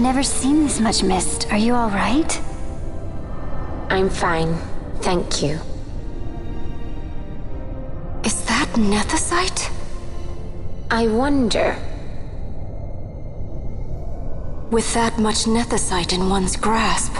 never seen this much mist. Are you all right? I'm fine, thank you. Is that nethicite? I wonder. With that much nethicite in one's grasp,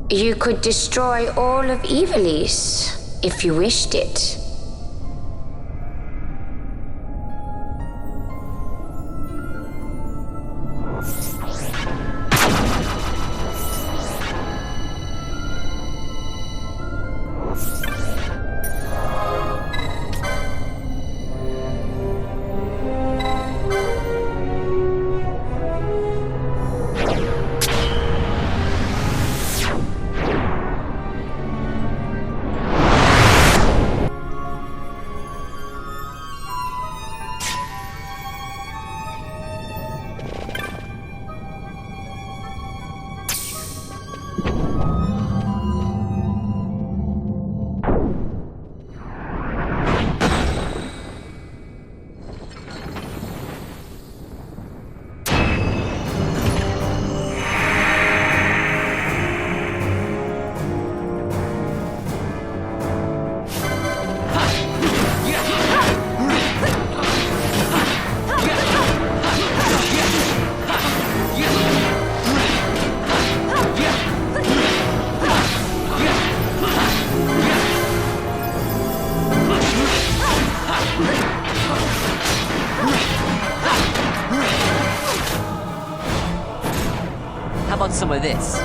you could destroy all of Ivalice if you wished it. How about some of this?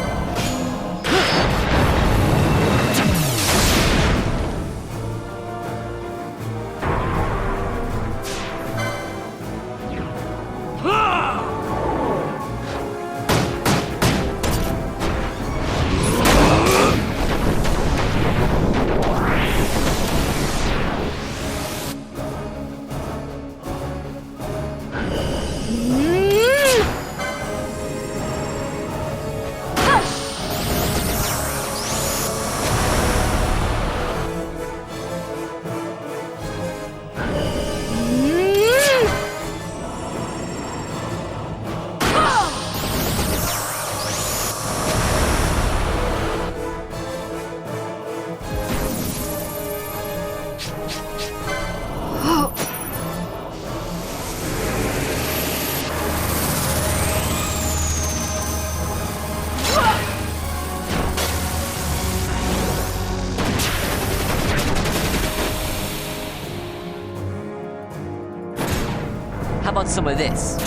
How about some of this?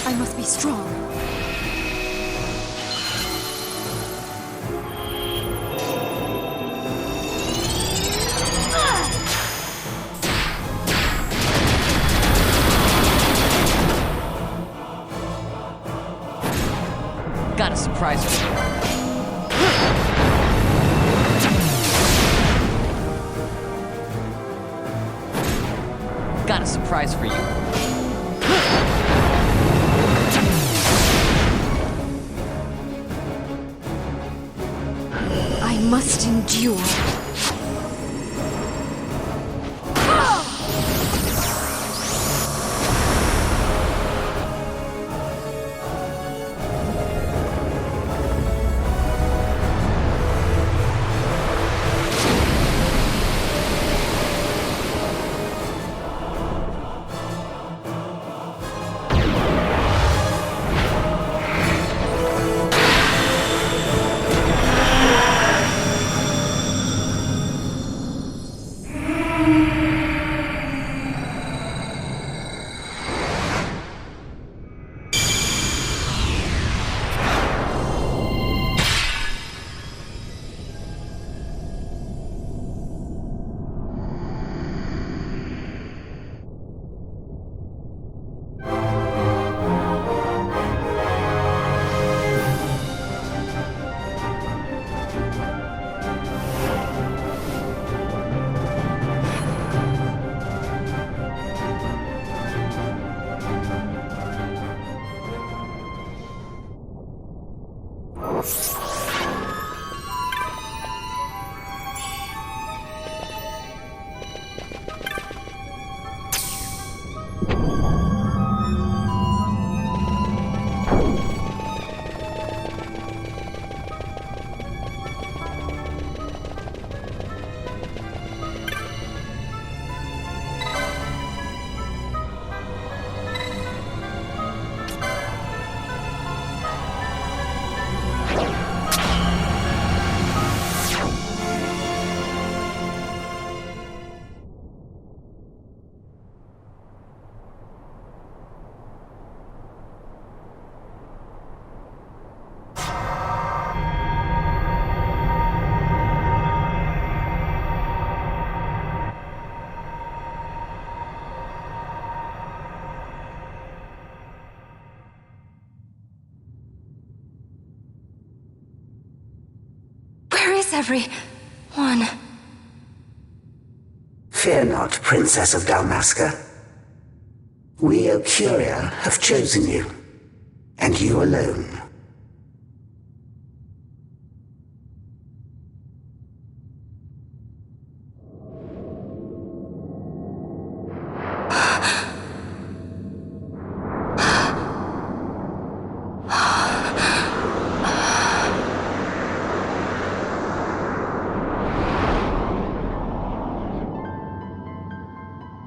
I must be strong. Got a surprise for you. Got a surprise for you. I must endure. Thanks, everyone. Fear not, Princess of Dalmasca. We, Ocuria, have chosen you, and you alone.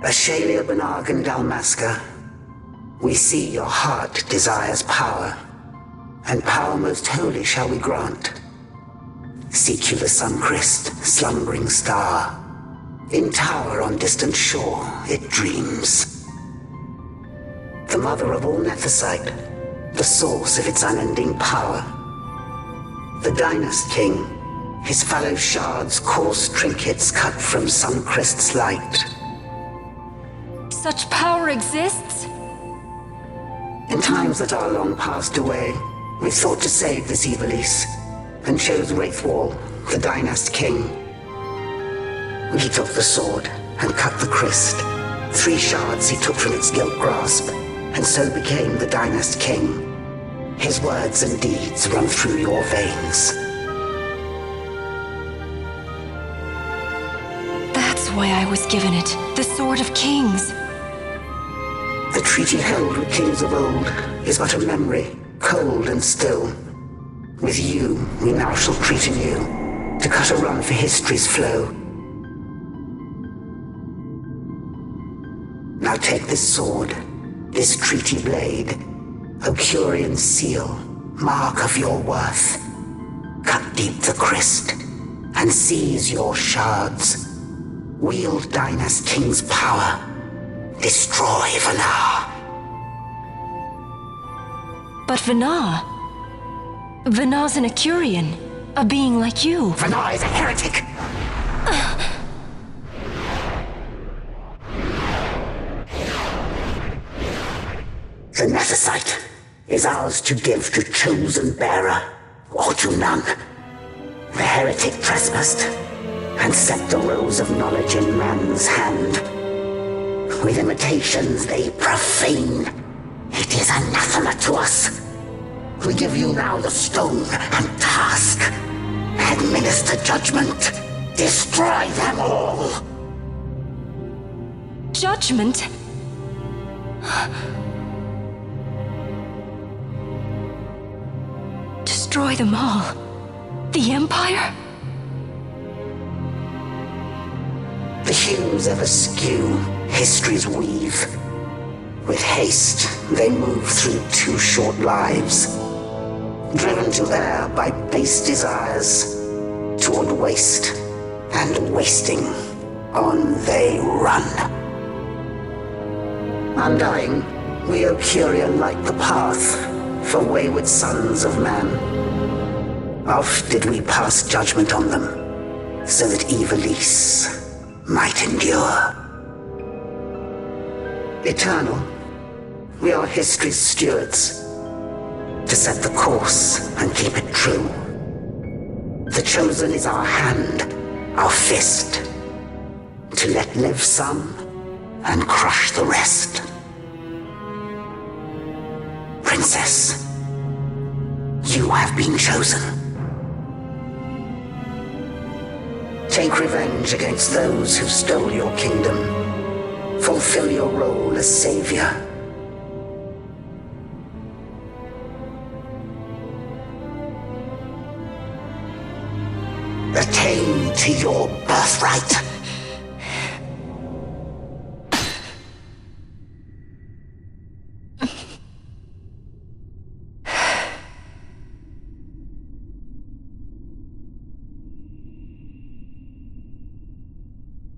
Ashalia Benargan Dalmasca, we see your heart desires power, and power most holy shall we grant. Seek you the sun-crest, slumbering star. In tower on distant shore it dreams. The mother of all Nethicite, the source of its unending power. The Dynast King, his fallow shards coarse trinkets cut from sun-crest's light. Such power exists? In times that are long passed away, we thought to save this Evilise, and chose Wraithwall, the Dynast King. He took the sword and cut the crest. 3 shards he took from its gilt grasp, and so became the Dynast King. His words and deeds run through your veins. That's why I was given it, the Sword of Kings. The treaty held with kings of old is but a memory, cold and still. With you, we now shall treat anew, to cut a run for history's flow. Now take this sword, this treaty blade, Ocurian seal, mark of your worth. Cut deep the crest, and seize your shards. Wield Dynast King's power. Destroy Vanar. But Vanar? Vanar's an Ocurian, a being like you. Vanar is a heretic! The Nethicite is ours to give to chosen bearer, or to none. The heretic trespassed, and set the rose of knowledge in man's hand. With imitations they profane. It is anathema to us. We give you now the stone and task. Administer judgment. Destroy them all. Judgment? Destroy them all? The Empire? The hues ever skew history's weave. With haste, they move through 2 short lives, driven to err by base desires, toward waste, and wasting, on they run. Undying, we Ocuria light the path for wayward sons of man. Oft did we pass judgment on them, so that Evilise might endure. Eternal, we are history's stewards, to set the course and keep it true. The chosen is our hand, our fist, to let live some and crush the rest. Princess, you have been chosen. Take revenge against those who stole your kingdom. Fulfill your role as savior. Attain to your birthright.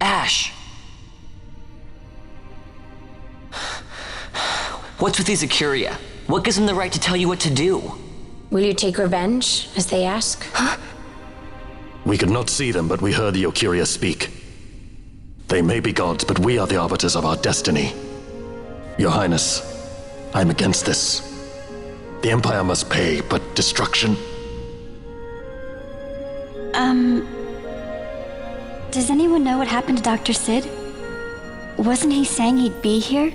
Ash! What's with these Ocuria? What gives them the right to tell you what to do? Will you take revenge, as they ask? Huh? We could not see them, but we heard the Ocuria speak. They may be gods, but we are the arbiters of our destiny. Your Highness, I am against this. The Empire must pay, but destruction? Does anyone know what happened to Dr. Sid? Wasn't he saying he'd be here?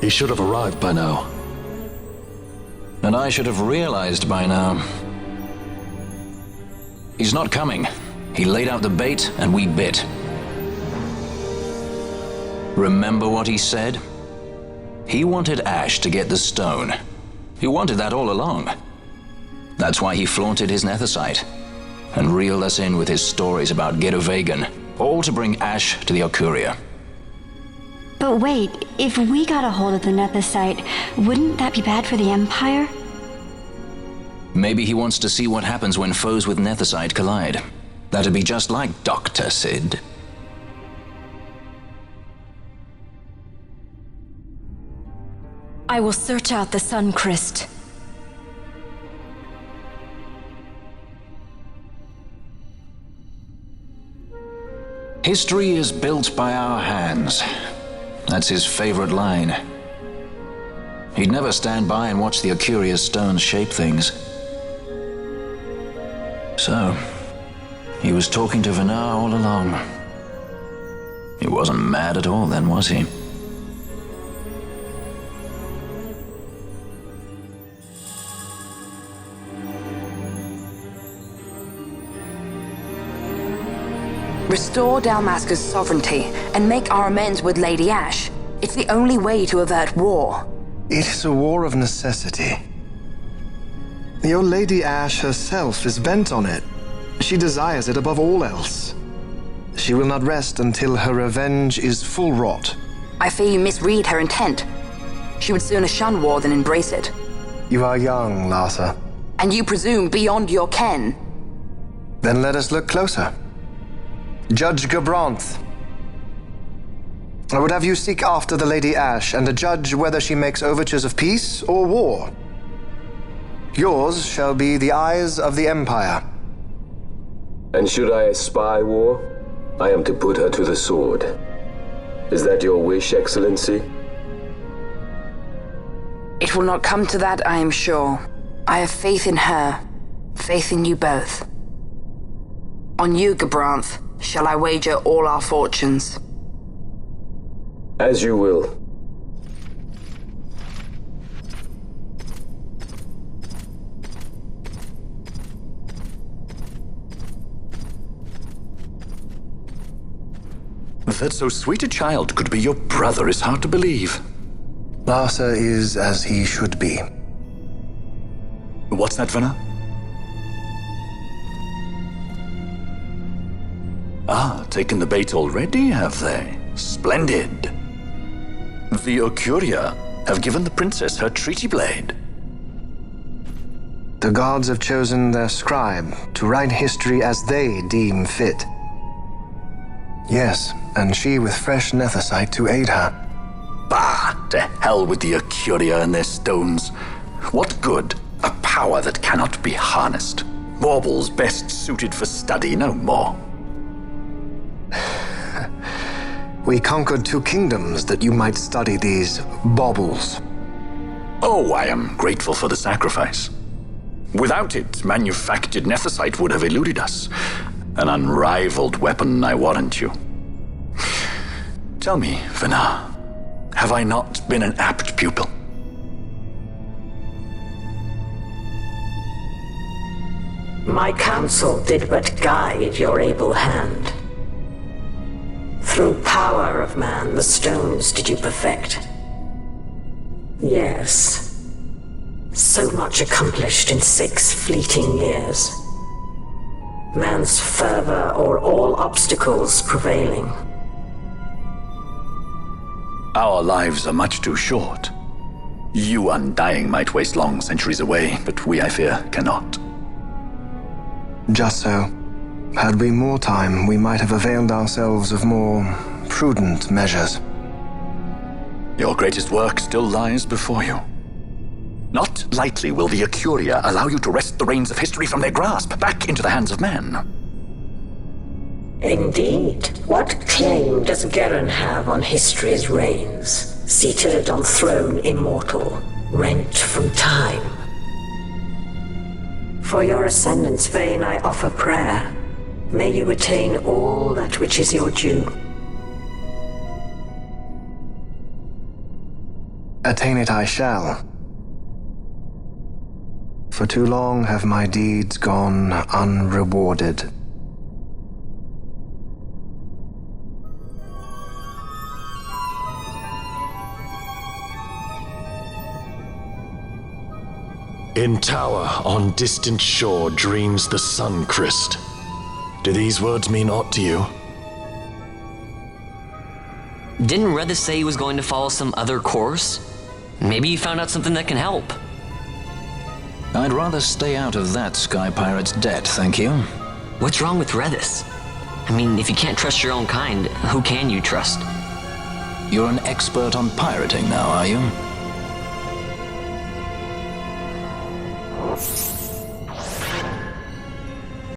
He should have arrived by now. And I should have realized by now. He's not coming. He laid out the bait and we bit. Remember what he said? He wanted Ash to get the stone. He wanted that all along. That's why he flaunted his nethicite and reeled us in with his stories about Vegan, all to bring Ash to the Okuria. But wait, if we got a hold of the nethicite, wouldn't that be bad for the Empire? Maybe he wants to see what happens when foes with nethicite collide. That'd be just like Dr. Sid. I will search out the Sun Crest. History is built by our hands. That's his favorite line. He'd never stand by and watch the Okuria's stones shape things. So, he was talking to Vinar all along. He wasn't mad at all then, was he? Restore Dalmasca's sovereignty and make our amends with Lady Ash. It's the only way to avert war. It is a war of necessity. Your Lady Ash herself is bent on it. She desires it above all else. She will not rest until her revenge is full wrought. I fear you misread her intent. She would sooner shun war than embrace it. You are young, Larsa. And you presume beyond your ken. Then let us look closer. Judge Gabranth. I would have you seek after the Lady Ash and judge whether she makes overtures of peace or war. Yours shall be the eyes of the Empire. And should I espy war, I am to put her to the sword. Is that your wish, Excellency? It will not come to that, I am sure. I have faith in her, faith in you both. On you, Gabranth, shall I wager all our fortunes? As you will. That so sweet a child could be your brother is hard to believe. Larsa is as he should be. What's that, Venna? Ah, taken the bait already, have they? Splendid. The Okuria have given the princess her treaty blade. The gods have chosen their scribe to write history as they deem fit. Yes, and she with fresh nethicite to aid her. Bah! To hell with the Okuria and their stones. What good? A power that cannot be harnessed. Baubles best suited for study, no more. We conquered 2 kingdoms that you might study these baubles. Oh, I am grateful for the sacrifice. Without it, manufactured nethicite would have eluded us. An unrivaled weapon, I warrant you. Tell me, Vinar, have I not been an apt pupil? My counsel did but guide your able hand. Through power of man, the stones did you perfect. Yes. So much accomplished in 6 fleeting years. Man's fervor o'er all obstacles prevailing. Our lives are much too short. You undying might waste long centuries away, but we, I fear, cannot. Just so. Had we more time, we might have availed ourselves of more prudent measures. Your greatest work still lies before you. Not lightly will the Okuria allow you to wrest the reins of history from their grasp, back into the hands of men. Indeed. What claim does Geren have on history's reins, seated on throne immortal, rent from time? For your ascendant's vein I offer prayer. May you attain all that which is your due. Attain it I shall. For too long have my deeds gone unrewarded. In tower on distant shore dreams the sun Christ. Do these words mean aught to you? Didn't Redis say he was going to follow some other course? Maybe you found out something that can help. I'd rather stay out of that Sky Pirate's debt, thank you. What's wrong with Redis? I mean, if you can't trust your own kind, who can you trust? You're an expert on pirating now, are you?